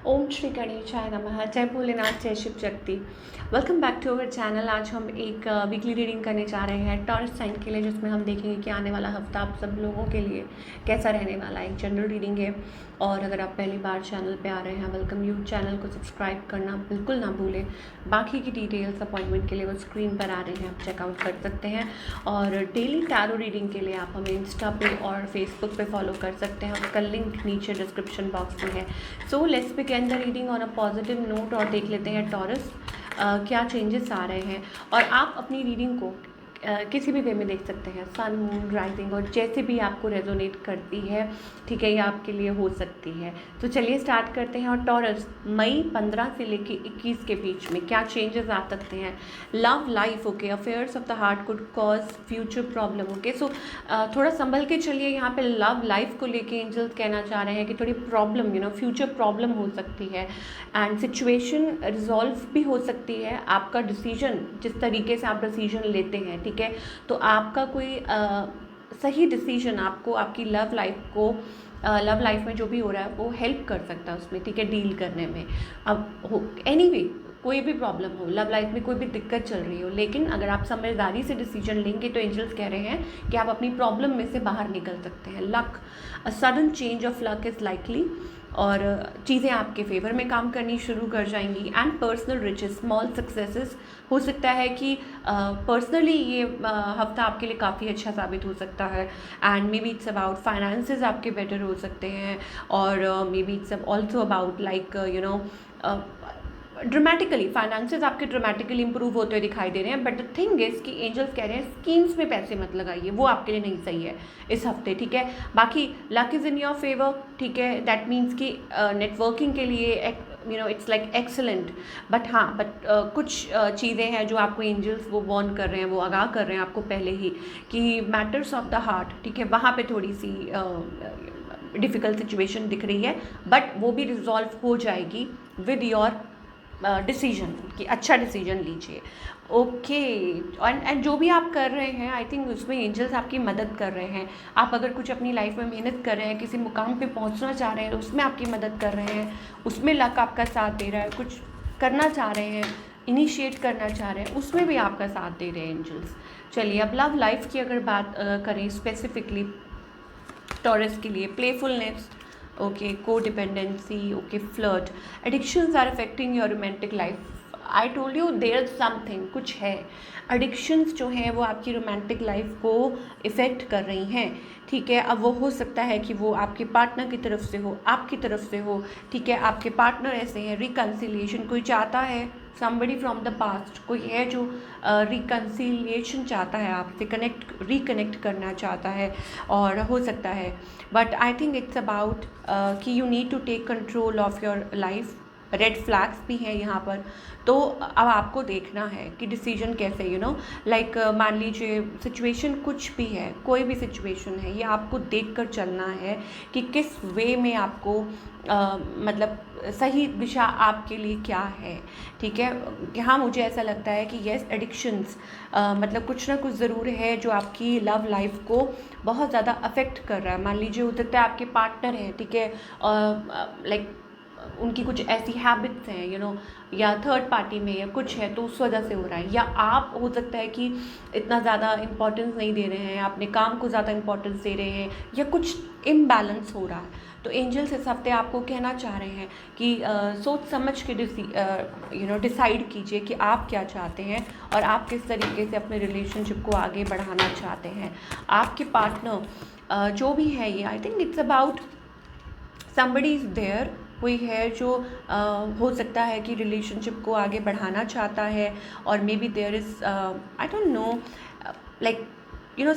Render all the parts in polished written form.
ओम श्री गणेशाय नमः। जय भोलेनाथ, जय Shiv Shakti. Welcome back to our channel. आज हम एक वीकली रीडिंग करने जा रहे हैं टॉरस साइन के लिए, जिसमें हम देखेंगे कि आने वाला हफ्ता आप सब लोगों के लिए कैसा रहने वाला है। एक जनरल रीडिंग है और अगर आप पहली बार चैनल पे आ रहे हैं, वेलकम यू। चैनल को सब्सक्राइब करना बिल्कुल ना भूलें। बाकी की डिटेल्स अपॉइंटमेंट के लिए वो स्क्रीन पर आ रहे हैं, आप चेकआउट कर सकते हैं। और डेली टैरो रीडिंग के लिए आप हमें इंस्टा पे और फेसबुक पे फॉलो कर सकते हैं, उसका लिंक नीचे डिस्क्रिप्शन बॉक्स में है। So let's begin the reading on a positive note और देख लेते हैं टॉरस क्या चेंजेस आ रहे हैं। और आप अपनी रीडिंग को किसी भी वे में देख सकते हैं, सन, मून, राइजिंग, और जैसे भी आपको रेजोनेट करती है, ठीक है, ये आपके लिए हो सकती है। तो चलिए स्टार्ट करते हैं। और टॉरस, मई 15 से लेके 21 के बीच में क्या चेंजेस आ सकते हैं। Love life, okay, affairs of the heart could cause future problem, okay. So थोड़ा संभल के चलिए। यहाँ पे लव लाइफ को लेके एंजल्स कहना चाह रहे हैं कि थोड़ी प्रॉब्लम, फ्यूचर प्रॉब्लम हो सकती है एंड सिचुएशन रिजॉल्व भी हो सकती है। आपका डिसीजन, जिस तरीके से आप डिसीजन लेते हैं, ठीक है, तो आपका कोई सही डिसीजन आपको आपकी लव लाइफ में जो भी हो रहा है वो हेल्प कर सकता है उसमें, ठीक है, डील करने में। अब एनीवे कोई भी प्रॉब्लम हो, लव लाइफ में कोई भी दिक्कत चल रही हो, लेकिन अगर आप समझदारी से डिसीजन लेंगे तो एंजल्स कह रहे हैं कि आप अपनी प्रॉब्लम में से बाहर निकल सकते हैं। Luck, a sudden change of luck is likely, और चीज़ें आपके फेवर में काम करनी शुरू कर जाएंगी। And personal riches, small successes, हो सकता है कि पर्सनली ये हफ्ता आपके लिए काफ़ी अच्छा साबित हो सकता है। And may be it's about finances आपके बेटर हो सकते हैं, और maybe it's also about like dramatically finances आपके ड्रामेटिकली इंप्रूव होते हुए दिखाई दे रहे हैं। बट द थिंग इज कि एंजल्स कह रहे हैं स्कीम्स में पैसे मत लगाइए, वो आपके लिए नहीं सही है इस हफ्ते, ठीक है। बाकी luck is in your favour, ठीक है, दैट मीन्स कि नेटवर्किंग के लिए इट्स लाइक एक्सेलेंट। बट कुछ चीज़ें हैं जो आपको एंजल्स वो वार्न कर रहे हैं, वो आगाह कर रहे हैं आपको पहले ही कि मैटर्स ऑफ द हार्ट, ठीक है, वहाँ पे थोड़ी सी डिफ़िकल्ट सिचुएशन दिख रही है, बट वो भी रिजॉल्व हो जाएगी विद योर डिसीजन, कि अच्छा डिसीजन लीजिए, ओके। एंड जो भी आप कर रहे हैं, आई थिंक उसमें एंजल्स आपकी मदद कर रहे हैं। आप अगर कुछ अपनी लाइफ में मेहनत कर रहे हैं, किसी मुकाम पे पहुंचना चाह रहे हैं, उसमें आपकी मदद कर रहे हैं, उसमें लक आपका साथ दे रहा है। कुछ करना चाह रहे हैं, इनिशिएट करना चाह रहे हैं, उसमें भी आपका साथ दे रहे हैं एंजल्स। चलिए अब लव लाइफ की अगर बात करें स्पेसिफिकली टॉरस के लिए, playfulness, okay, codependency, okay, flirt, addictions are affecting your romantic life. I told you there something, कुछ है। एडिक्शंस जो हैं वो आपकी रोमांटिक लाइफ को इफ़ेक्ट कर रही हैं, ठीक है। अब वो हो सकता है कि वो आपके पार्टनर की तरफ से हो, आपकी तरफ से हो, ठीक है। आपके पार्टनर ऐसे हैं, रिकन्सिलिएशन कोई चाहता है, somebody फ्रॉम द पास्ट कोई है जो रिकन्सिलिएशन चाहता है, आपसे रिकनेक्ट करना चाहता है, और हो सकता है। But I think it's about कि you need to take control of your life. Red flags भी हैं यहाँ पर, तो अब आपको देखना है कि डिसीजन कैसे, लाइक मान लीजिए सिचुएशन कुछ भी है, कोई भी सिचुएशन है, ये आपको देखकर चलना है कि किस वे में आपको मतलब सही दिशा आपके लिए क्या है, ठीक है। यहाँ मुझे ऐसा लगता है कि येस, एडिक्शंस मतलब कुछ ना कुछ ज़रूर है जो आपकी लव लाइफ को बहुत ज़्यादा अफेक्ट कर रहा है। मान लीजिए हो सकता है आपके पार्टनर हैं, ठीक है, लाइक उनकी कुछ ऐसी हैबिट्स हैं, या थर्ड पार्टी में या कुछ है, तो उस वजह से हो रहा है। या आप हो सकता है कि इतना ज़्यादा इम्पोर्टेंस नहीं दे रहे हैं, अपने काम को ज़्यादा इम्पोर्टेंस दे रहे हैं, या कुछ इम्बैलेंस हो रहा है। तो एंजल्स इस हफ्ते आपको कहना चाह रहे हैं कि सोच समझ के डिसाइड कीजिए कि आप क्या चाहते हैं और आप किस तरीके से अपने रिलेशनशिप को आगे बढ़ाना चाहते हैं। आपके पार्टनर जो भी है, ये I think it's about somebody is there, कोई है जो हो सकता है कि रिलेशनशिप को आगे बढ़ाना चाहता है, और maybe there is I don't know, like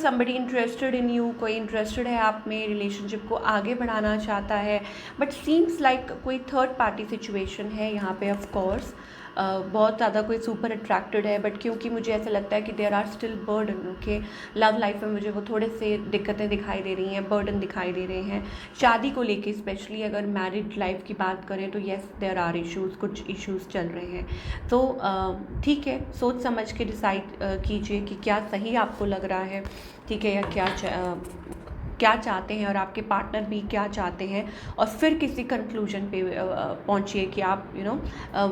somebody interested in you, कोई इंटरेस्टेड है आप में, रिलेशनशिप को आगे बढ़ाना चाहता है। बट सीम्स लाइक कोई थर्ड पार्टी सिचुएशन है यहाँ पे, ऑफ कोर्स बहुत ज़्यादा कोई सुपर अट्रैक्टेड है, बट क्योंकि मुझे ऐसा लगता है कि there are still burden, okay. Love life में मुझे वो थोड़े से दिक्कतें दिखाई दे रही हैं, बर्डन दिखाई दे रहे हैं। शादी को लेके स्पेशली अगर मैरिड लाइफ की बात करें तो येस, देयर आर इश्यूज़, कुछ इश्यूज़ चल रहे हैं। तो ठीक है, सोच समझ के डिसाइड कीजिए कि क्या सही आपको लग रहा है, ठीक है, या क्या क्या चाहते हैं और आपके पार्टनर भी क्या चाहते हैं, और फिर किसी कंक्लूजन पे पहुँचिए कि आप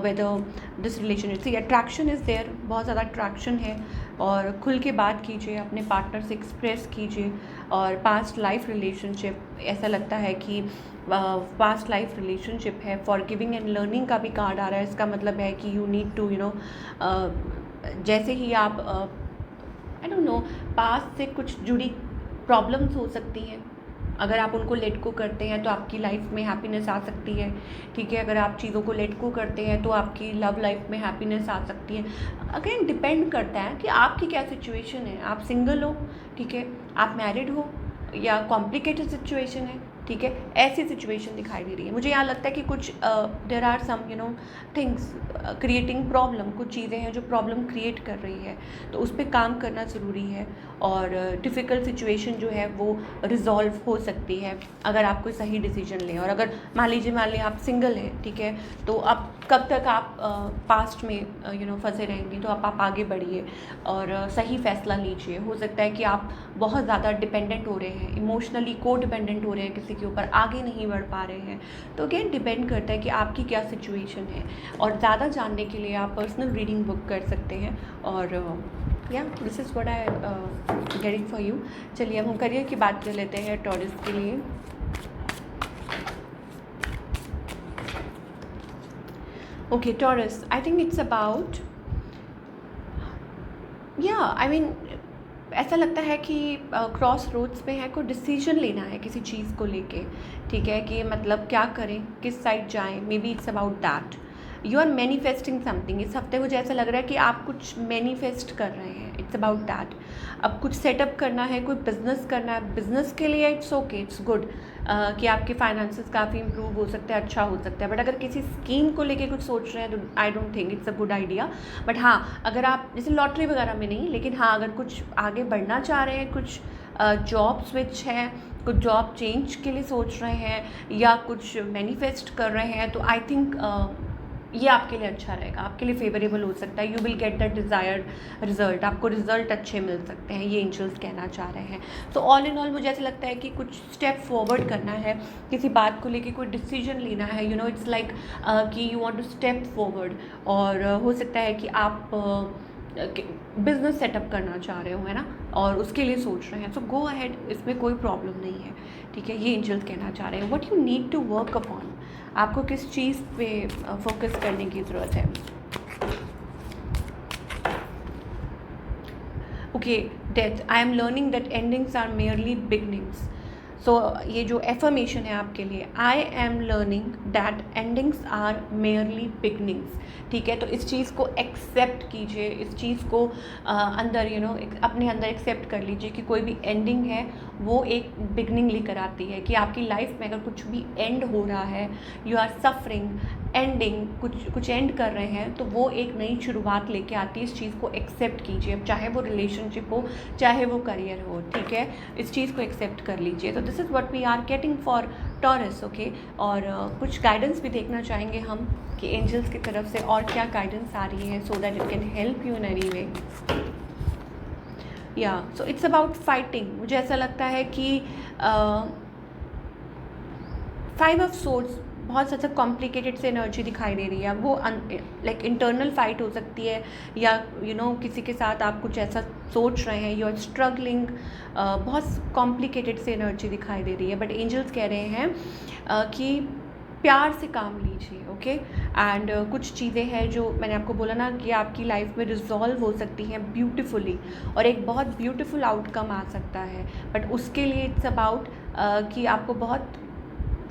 whether this relation see attraction is there, बहुत ज़्यादा अट्रैक्शन है, और खुल के बात कीजिए, अपने पार्टनर से एक्सप्रेस कीजिए। और पास्ट लाइफ रिलेशनशिप, ऐसा लगता है कि पास्ट लाइफ रिलेशनशिप है, फॉरगिविंग एंड लर्निंग का भी कार्ड आ रहा है। इसका मतलब है कि यू नीड टू जैसे ही आप आई डोंट नो, पास्ट से कुछ जुड़ी प्रॉब्लम्स हो सकती हैं, अगर आप उनको लेट गो करते हैं तो आपकी लाइफ में हैप्पीनेस आ सकती है, ठीक है। अगर आप चीज़ों को लेट गो करते हैं तो आपकी लव लाइफ में हैप्पीनेस आ सकती है। अगेन डिपेंड करता है कि आपकी क्या सिचुएशन है, आप सिंगल हो, ठीक है, आप मैरिड हो, या कॉम्प्लिकेटेड सिचुएशन है, ठीक है। ऐसी सिचुएशन दिखाई दे रही है। मुझे यहाँ लगता है कि कुछ there are some things creating problem, कुछ चीज़ें हैं जो प्रॉब्लम क्रिएट कर रही है, तो उस पर काम करना ज़रूरी है। और डिफ़िकल्ट सिचुएशन जो है वो रिजॉल्व हो सकती है अगर आप कोई सही डिसीजन लें। और अगर मान लीजिए आप सिंगल हैं, ठीक है, तो अब कब तक आप पास्ट में फंसे रहेंगे, तो आप आगे बढ़िए और सही फैसला लीजिए। हो सकता है कि आप बहुत ज़्यादा डिपेंडेंट हो रहे हैं, इमोशनली को डिपेंडेंट हो रहे हैं किसी के ऊपर, आगे नहीं बढ़ पा रहे हैं। तो अगेन डिपेंड करता है कि आपकी क्या सिचुएशन है। और ज़्यादा जानने के लिए आप पर्सनल रीडिंग बुक कर सकते हैं। और या this is what I getting for you. चलिए अब हम करियर की बात कर लेते हैं टॉरस के लिए। Okay taurus, I think it's about ऐसा लगता है कि क्रॉस रोड्स पे है, कोई डिसीजन लेना है किसी चीज़ को लेके, ठीक है, कि मतलब क्या करें, किस साइड जाएं। Maybe it's about that you are manifesting something. इस हफ्ते मुझे ऐसा लग रहा है कि आप कुछ मैनिफेस्ट कर रहे हैं। It's about that. अब कुछ सेटअप करना है, कोई बिज़नेस करना है, बिज़नेस के लिए इट्स ओके, इट्स गुड कि आपके फाइनेंसेस काफ़ी इंप्रूव हो सकते हैं, अच्छा हो सकता है। बट अगर किसी स्कीम को लेके कुछ सोच रहे हैं तो I don't think it's a good idea. But हाँ, अगर आप जैसे लॉटरी वगैरह में नहीं, लेकिन हाँ अगर कुछ आगे बढ़ना चाह रहे हैं, कुछ जॉब स्विच है, कुछ जॉब चेंज के लिए सोच रहे हैं, या कुछ मैनिफेस्ट कर रहे हैं, तो आई थिंक ये आपके लिए अच्छा रहेगा, आपके लिए फेवरेबल हो सकता है। You will get the desired result, आपको रिजल्ट अच्छे मिल सकते हैं, ये एंजल्स कहना चाह रहे हैं। तो ऑल इन ऑल मुझे ऐसा लगता है कि कुछ स्टेप फॉरवर्ड करना है, किसी बात को लेके कोई डिसीजन लेना है, इट्स लाइक कि you want to step forward. और हो सकता है कि आप बिज़नेस सेटअप करना चाह रहे हो, है ना, और उसके लिए सोच रहे हैं। सो गो अहेड, इसमें कोई प्रॉब्लम नहीं है, ठीक है। ये एंजल्स कहना चाह रहे हैं what you need to work upon, आपको किस चीज़ पे फोकस करने की ज़रूरत है। Okay death, I am learning that endings are merely beginnings. So ये जो एफर्मेशन है आपके लिए, I am learning that endings are merely beginnings, ठीक है। तो इस चीज़ को एक्सेप्ट कीजिए, इस चीज़ को अंदर अपने अंदर एक्सेप्ट कर लीजिए कि कोई भी एंडिंग है वो एक बिगनिंग लेकर आती है। कि आपकी लाइफ में अगर कुछ भी एंड हो रहा है, यू आर सफरिंग, एंडिंग, कुछ एंड कर रहे हैं, तो वो एक नई शुरुआत लेके आती है। इस चीज़ को एक्सेप्ट कीजिए, अब चाहे वो रिलेशनशिप हो, चाहे वो करियर हो, ठीक है। इस चीज़ को एक्सेप्ट कर लीजिए। तो this is what we are getting for Taurus, okay. और कुछ गाइडेंस भी देखना चाहेंगे हम कि एंजल्स की तरफ से और क्या गाइडेंस आ रही है, so that it can help you in any way. या सो इट्स अबाउट फाइटिंग। मुझे ऐसा लगता है कि 5 ऑफ सोर्ड्स बहुत ज़्यादा कॉम्प्लिकेटेड से एनर्जी दिखाई दे रही है। वो लाइक इंटरनल फाइट हो सकती है, या किसी के साथ आप कुछ ऐसा सोच रहे हैं, यू आर स्ट्रगलिंग, बहुत कॉम्प्लिकेटेड से एनर्जी दिखाई दे रही है। बट एंजल्स कह रहे हैं कि प्यार से काम लीजिए, ओके। एंड कुछ चीज़ें हैं जो मैंने आपको बोला ना कि आपकी लाइफ में रिजॉल्व हो सकती हैं ब्यूटीफुली, और एक बहुत ब्यूटीफुल आउटकम आ सकता है। बट उसके लिए इट्स अबाउट कि आपको बहुत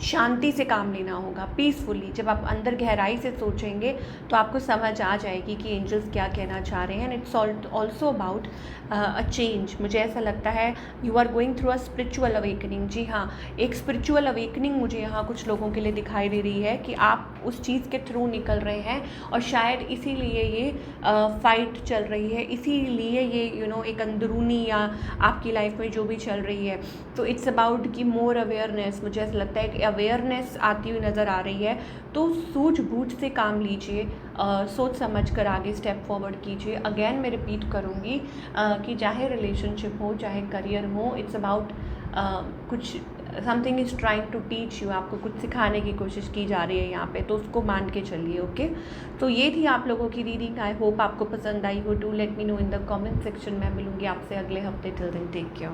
शांति से काम लेना होगा, पीसफुली। जब आप अंदर गहराई से सोचेंगे तो आपको समझ आ जाएगी कि एंजल्स क्या कहना चाह रहे हैं। And it's also about a change. मुझे ऐसा लगता है you are going through a spiritual awakening. जी हाँ, एक स्पिरिचुअल अवेकनिंग मुझे यहाँ कुछ लोगों के लिए दिखाई दे रही है कि आप उस चीज़ के थ्रू निकल रहे हैं, और शायद इसीलिए ये फाइट चल रही है, इसीलिए ये एक अंदरूनी या आपकी लाइफ में जो भी चल रही है। तो इट्स अबाउट कि मोर अवेयरनेस, मुझे ऐसा लगता है कि अवेयरनेस आती हुई नज़र आ रही है। तो सूझबूझ से काम लीजिए, सोच समझ कर आगे स्टेप फॉरवर्ड कीजिए। अगेन मैं रिपीट करूँगी कि चाहे रिलेशनशिप हो, चाहे करियर हो, इट्स अबाउट कुछ something is trying to teach you, आपको कुछ सिखाने की कोशिश की जा रही है यहाँ पे, तो उसको मान के चलिए। ओके, तो ये थी आप लोगों की रीडिंग। आई होप आपको पसंद आई हो। Do let me know in the comment section. मैं मिलूँगी आपसे अगले हफ्ते। Till then take care.